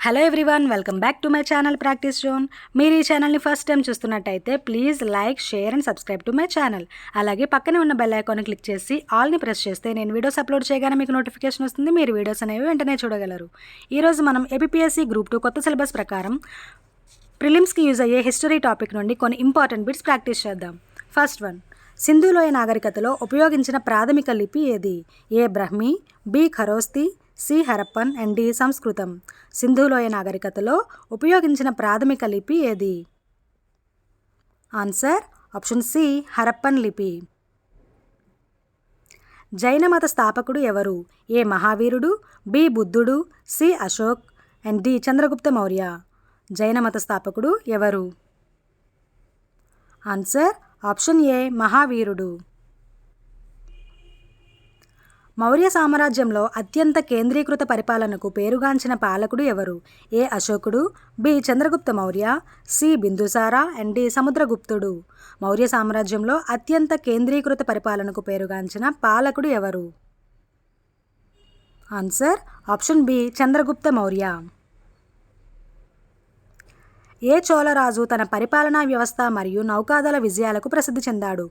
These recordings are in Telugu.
Hello everyone, welcome back to my channel practice zone. మీరు ఈ ఛానల్ని ఫస్ట్ టైం చూస్తున్నట్టయితే please like, share and subscribe to my channel. అలాగే పక్కనే ఉన్న బెల్ ఐకాన్ని క్లిక్ చేసి ఆల్ని ప్రెస్ చేస్తే నేను వీడియోస్ అప్లోడ్ చేయగానే మీకు నోటిఫికేషన్ వస్తుంది. మీరు వీడియోస్ అనేవి వెంటనే చూడగలరు. ఈరోజు మనం ఏపీఎస్సీ గ్రూప్ 2 కొత్త సిలబస్ ప్రకారం ప్రిలిమ్స్కి యూజ్ అయ్యే హిస్టరీ టాపిక్ నుండి కొన్ని ఇంపార్టెంట్ బిట్స్ ప్రాక్టీస్ చేద్దాం. ఫస్ట్ వన్, సింధు లోయ నాగరికతలో ఉపయోగించిన ప్రాథమిక లిపి ఏది? A Brahmi, B Kharosthi, C Harappan and D Samskritam. Sindhu లోయ నాగరికతలో ఉపయోగించిన ప్రాథమిక లిపి ఏది? ఆన్సర్ ఆప్షన్ సి హరప్పన్ లిపి. జైన మత స్థాపకుడు ఎవరు? ఏ మహావీరుడు, బి బుద్ధుడు, C Ashok and D Chandragupta Maurya. జైన మత స్థాపకుడు ఎవరు? ఆన్సర్ ఆప్షన్ ఏ మహావీరుడు. మౌర్య సామ్రాజ్యంలో అత్యంత కేంద్రీకృత పరిపాలనకు పేరుగాంచిన పాలకుడు ఎవరు? ఏ అశోకుడు, B Chandragupta Maurya, C Bindusara and D సముద్రగుప్తుడు. మౌర్య సామ్రాజ్యంలో అత్యంత కేంద్రీకృత పరిపాలనకు పేరుగాంచిన పాలకుడు ఎవరు? Answer option B Chandragupta Maurya. ఏ చోళరాజు తన పరిపాలనా వ్యవస్థ మరియు నౌకాదళ విజయాలకు ప్రసిద్ధి చెందాడు?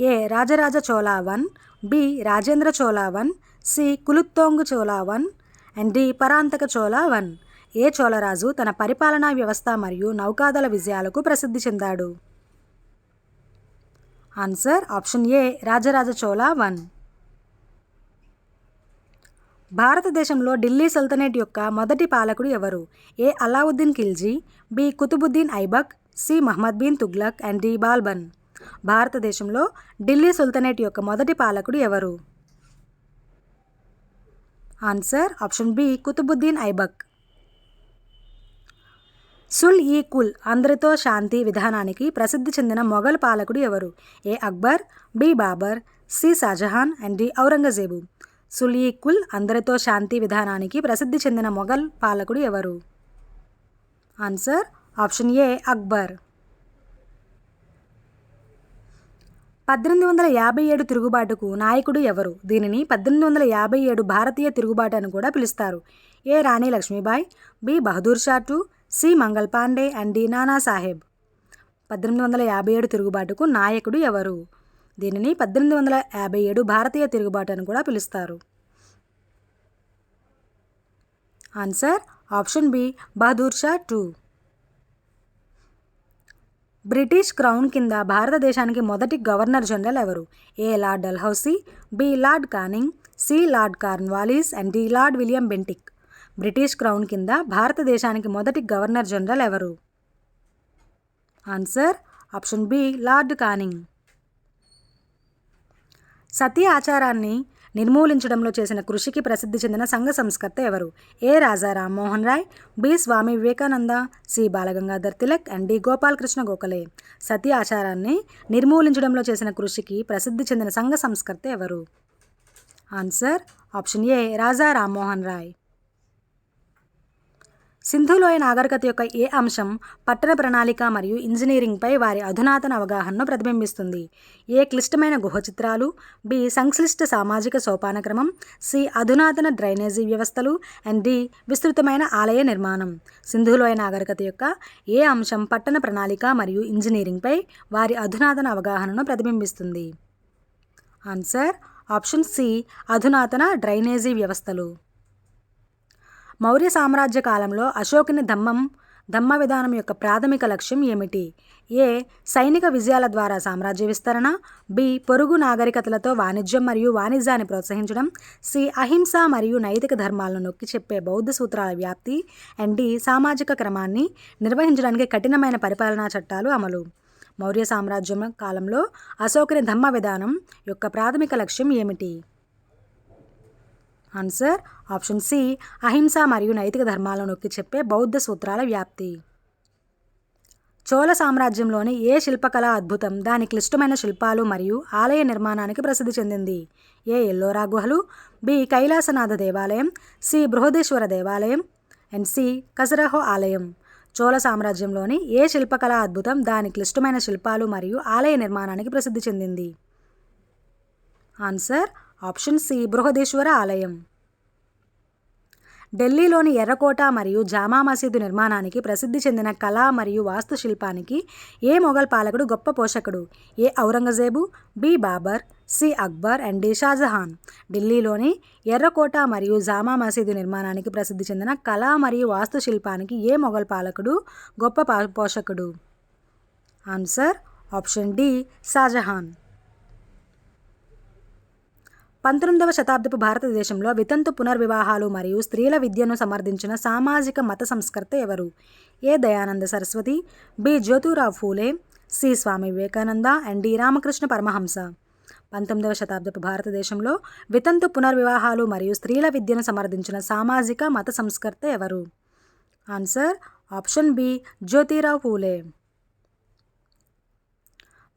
A Rajaraja Chola 1, B Rajendra Chola 1, C Kulothunga Chola 1 and D Parantaka Chola 1. ఏ చోళరాజు తన పరిపాలనా వ్యవస్థ మరియు నౌకాదళ విజయాలకు ప్రసిద్ధి చెందాడు? Answer option A Rajaraja Chola 1. భారతదేశంలో ఢిల్లీ సల్తనట్ యొక్క మొదటి పాలకుడు ఎవరు? A Alauddin Khilji, B Qutbuddin Aibak, C Muhammad bin Tughlaq and D Balban. భారతదేశంలో ఢిల్లీ సుల్తనేట్ యొక్క మొదటి పాలకుడు ఎవరు? Answer option B Qutbuddin Aibak. సుల్ ఈ కుల్ అందరితో శాంతి విధానానికి ప్రసిద్ధి చెందిన మొఘల్ పాలకుడు ఎవరు? A Akbar, B Babur, C Shahjahan and D Aurangzeb. సుల్ ఈ కుల్ అందరితో శాంతి విధానానికి ప్రసిద్ధి చెందిన మొఘల్ పాలకుడు ఎవరు? Answer option A Akbar. 1857 తిరుగుబాటుకు నాయకుడు ఎవరు? దీనిని 1857 భారతీయ తిరుగుబాటు అని కూడా పిలుస్తారు. A Rani Lakshmibai, B Bahadur Shah 2, C Mangal Pandey and D Nana Sahib. 1857 తిరుగుబాటుకు నాయకుడు ఎవరు? దీనిని 1857 భారతీయ తిరుగుబాటు అని కూడా పిలుస్తారు. Answer option B Bahadur Shah 2. British crown కింద భారతదేశానికి మొదటి గవర్నర్ జనరల్ ఎవరు? A Lord Dalhousie, B Lord Canning, C Lord Cornwallis and D Lord William Bentinck. British crown కింద భారతదేశానికి మొదటి గవర్నర్ జనరల్ ఎవరు? Answer option B Lord Canning. Sati ఆచారాన్ని నిర్మూలించడంలో చేసిన కృషికి ప్రసిద్ధి చెందిన సంఘ సంస్కర్త ఎవరు? A Raja Rammohan Roy, B Swami Vivekananda, C Balagangadhar Tilak and D Gopalakrishna Gokhale. సతీ ఆచారాన్ని నిర్మూలించడంలో చేసిన కృషికి ప్రసిద్ధి చెందిన సంఘ సంస్కర్త ఎవరు? ఆన్సర్ ఆప్షన్ ఏ రాజా రామ్మోహన్ రాయ్. సింధు లోయ నాగరికత యొక్క ఏ అంశం పట్టణ ప్రణాళిక మరియు ఇంజనీరింగ్పై వారి అధునాతన అవగాహనను ప్రతిబింబిస్తుంది? ఏ క్లిష్టమైన గుహ చిత్రాలు, బి సంక్లిష్ట సామాజిక సోపానక్రమం, సి అధునాతన డ్రైనేజీ వ్యవస్థలు అండ్ డి విస్తృతమైన ఆలయ నిర్మాణం. సింధు లోయ నాగరికత యొక్క ఏ అంశం పట్టణ ప్రణాళిక మరియు ఇంజనీరింగ్పై వారి అధునాతన అవగాహనను ప్రతిబింబిస్తుంది? ఆన్సర్ ఆప్షన్ సి అధునాతన డ్రైనేజీ వ్యవస్థలు. మౌర్య సామ్రాజ్య కాలంలో అశోకుని ధమ్మ విధానం యొక్క ప్రాథమిక లక్ష్యం ఏమిటి? ఏ సైనిక విజయాల ద్వారా సామ్రాజ్య విస్తరణ, బి పొరుగు నాగరికతలతో వాణిజ్యం మరియు వాణిజ్యాన్ని ప్రోత్సహించడం, సి అహింస మరియు నైతిక ధర్మాలను నొక్కి చెప్పే బౌద్ధ సూత్రాల వ్యాప్తి అండ్ డి సామాజిక క్రమాన్ని నిర్వహించడానికి కఠినమైన పరిపాలనా చట్టాలు అమలు. మౌర్య సామ్రాజ్యం కాలంలో అశోకుని ధమ్మ విధానం యొక్క ప్రాథమిక లక్ష్యం ఏమిటి? ఆన్సర్ ఆప్షన్ సి అహింస మరియు నైతిక ధర్మాలను నొక్కి చెప్పే బౌద్ధ సూత్రాల వ్యాప్తి. చోళ సామ్రాజ్యంలోని ఏ శిల్పకళా అద్భుతం దాని క్లిష్టమైన శిల్పాలు మరియు ఆలయ నిర్మాణానికి ప్రసిద్ధి చెందింది? ఏ ఎల్లోరా గుహలు, బి కైలాసనాథ దేవాలయం, సి బృహదేశ్వర దేవాలయం అండ్ సి ఖజురహో ఆలయం. చోళ సామ్రాజ్యంలోని ఏ శిల్పకళా అద్భుతం దాని క్లిష్టమైన శిల్పాలు మరియు ఆలయ నిర్మాణానికి ప్రసిద్ధి చెందింది? ఆన్సర్ ఆప్షన్ సి బృహదేశ్వర ఆలయం. ఢిల్లీలోని ఎర్రకోట మరియు జామా మసీదు నిర్మాణానికి ప్రసిద్ధి చెందిన కళ మరియు వాస్తుశిల్పానికి ఏ మొఘల్ పాలకుడు గొప్ప పోషకుడు? A Aurangzeb, B Babur, C Akbar and D Shahjahan. ఢిల్లీలోని ఎర్రకోట మరియు జామా మసీదు నిర్మాణానికి ప్రసిద్ధి చెందిన కళ మరియు వాస్తుశిల్పానికి ఏ మొఘల్ పాలకుడు గొప్ప పోషకుడు? Answer option D Shahjahan. 19వ శతాబ్దపు భారతదేశంలో వితంతు పునర్వివాహాలు మరియు స్త్రీల విద్యను సమర్థించిన సామాజిక మత సంస్కర్త ఎవరు? A Dayananda Saraswati, B Jyotirao Phule, C Swami Vivekananda and D Ramakrishna Paramahamsa. 19వ శతాబ్దపు భారతదేశంలో వితంతు పునర్వివాహాలు మరియు స్త్రీల విద్యను సమర్థించిన సామాజిక మత సంస్కర్త ఎవరు? Answer option B Jyotirao Phule.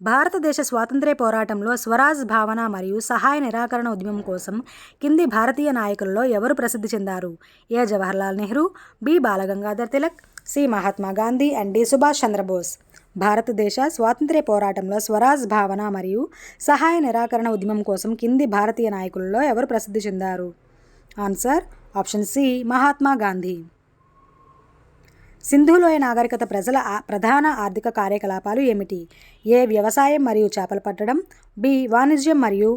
భారతదేశ స్వాతంత్ర్య పోరాటంలో స్వరాజ్ భావన మరియు సహాయ నిరాకరణ ఉద్యమం కోసం కింది భారతీయ నాయకులలో ఎవరు ప్రసిద్ధి చెందారు? A Jawaharlal Nehru, B Balagangadhar Tilak, C Mahatma Gandhi and D Subhash Chandrabose. భారతదేశ స్వాతంత్ర్య పోరాటంలో స్వరాజ్ భావన మరియు సహాయ నిరాకరణ ఉద్యమం కోసం కింది భారతీయ నాయకులలో ఎవరు ప్రసిద్ధి చెందారు? Answer option C Mahatma Gandhi. సింధులోయ నాగరికత ప్రజల ప్రధాన ఆర్థిక కార్యకలాపాలు ఏమిటి? ఏ వ్యవసాయం మరియు చేపలు పట్టడం, బి వాణిజ్యం మరియు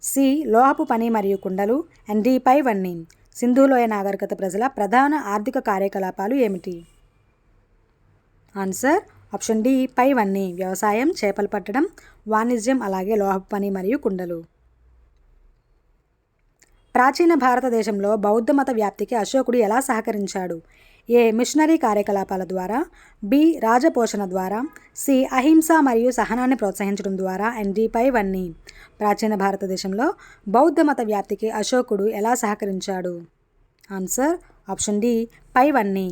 సి లోహపు పని మరియు కుండలు అండ్ డి పైవన్నీ. సింధులోయ నాగరికత ప్రజల ప్రధాన ఆర్థిక కార్యకలాపాలు ఏమిటి? ఆన్సర్ ఆప్షన్ డి పైవన్నీ. వ్యవసాయం, చేపలు పట్టడం, వాణిజ్యం, అలాగే లోహపు పని మరియు కుండలు. ప్రాచీన భారతదేశంలో బౌద్ధ మత వ్యాప్తికి అశోకుడు ఎలా సహకరించాడు? ఏ మిషనరీ కార్యకలాపాల ద్వారా, బి రాజపోషణ ద్వారా, సి అహింస మరియు సహనాన్ని ప్రోత్సహించడం ద్వారా అండ్ డి పైవన్నీ. ప్రాచీన భారతదేశంలో బౌద్ధ మత వ్యాప్తికి అశోకుడు ఎలా సహకరించాడు? ఆన్సర్ ఆప్షన్ డి పైవన్నీ.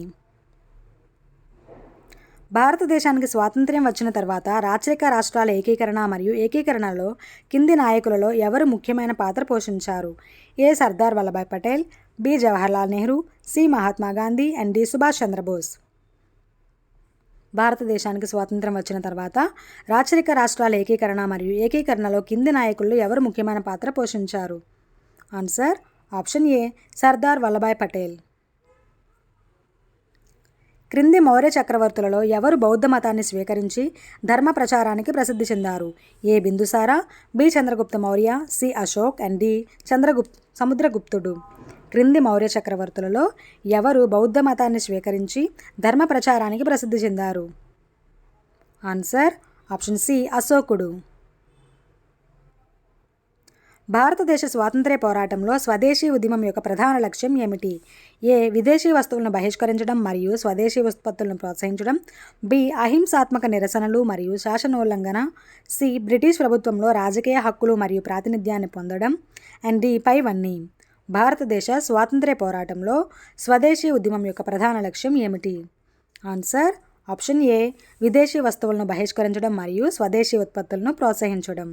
భారతదేశానికి స్వాతంత్ర్యం వచ్చిన తర్వాత రాచరిక రాష్ట్రాల ఏకీకరణ మరియు ఏకీకరణలో కింది నాయకులలో ఎవరు ముఖ్యమైన పాత్ర పోషించారు? A Sardar Vallabhbhai Patel, B Jawaharlal Nehru, C Mahatma Gandhi and D Subhash Chandrabose. భారతదేశానికి స్వాతంత్ర్యం వచ్చిన తర్వాత రాచరిక రాష్ట్రాల ఏకీకరణ మరియు ఏకీకరణలో కింది నాయకుల్లో ఎవరు ముఖ్యమైన పాత్ర పోషించారు? ఆన్సర్ ఆప్షన్ ఏ సర్దార్ వల్లభాయ్ పటేల్. క్రింది మౌర్య చక్రవర్తులలో ఎవరు బౌద్ధ మతాన్ని స్వీకరించి ధర్మ ప్రచారానికి ప్రసిద్ధి చెందారు? A Bindusara, B Chandragupta Maurya, C Ashok and D సముద్రగుప్తుడు. క్రింది మౌర్య చక్రవర్తులలో ఎవరు బౌద్ధ మతాన్ని స్వీకరించి ధర్మ ప్రచారానికి ప్రసిద్ధి చెందారు? ఆన్సర్ ఆప్షన్ సి అశోకుడు. భారతదేశ స్వాతంత్ర్య పోరాటంలో స్వదేశీ ఉద్యమం యొక్క ప్రధాన లక్ష్యం ఏమిటి? ఏ విదేశీ వస్తువులను బహిష్కరించడం మరియు స్వదేశీ ఉత్పత్తులను ప్రోత్సహించడం, బి అహింసాత్మక నిరసనలు మరియు శాసనోల్లంఘన, సి బ్రిటిష్ ప్రభుత్వంలో రాజకీయ హక్కులు మరియు ప్రాతినిధ్యాన్ని పొందడం అండ్ డి పైవన్నీ. భారతదేశ స్వాతంత్ర్య పోరాటంలో స్వదేశీ ఉద్యమం యొక్క ప్రధాన లక్ష్యం ఏమిటి? ఆన్సర్ ఆప్షన్ ఏ విదేశీ వస్తువులను బహిష్కరించడం మరియు స్వదేశీ ఉత్పత్తులను ప్రోత్సహించడం.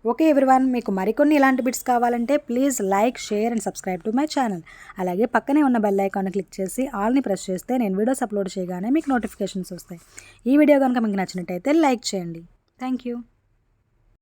ఓకే ఎవ్రీవన్, మీకు మరికొన్ని ఇలాంటి బిట్స్ కావాలంటే please like, share and subscribe to my channel. అలాగే పక్కనే ఉన్న బెల్ ఐకాన్ని క్లిక్ చేసి ఆల్ని ప్రెస్ చేస్తే నేను వీడియోస్ అప్లోడ్ చేయగానే మీకు నోటిఫికేషన్స్ వస్తాయి. ఈ వీడియో కనుక మీకు నచ్చినట్టయితే లైక్ చేయండి. Thank you.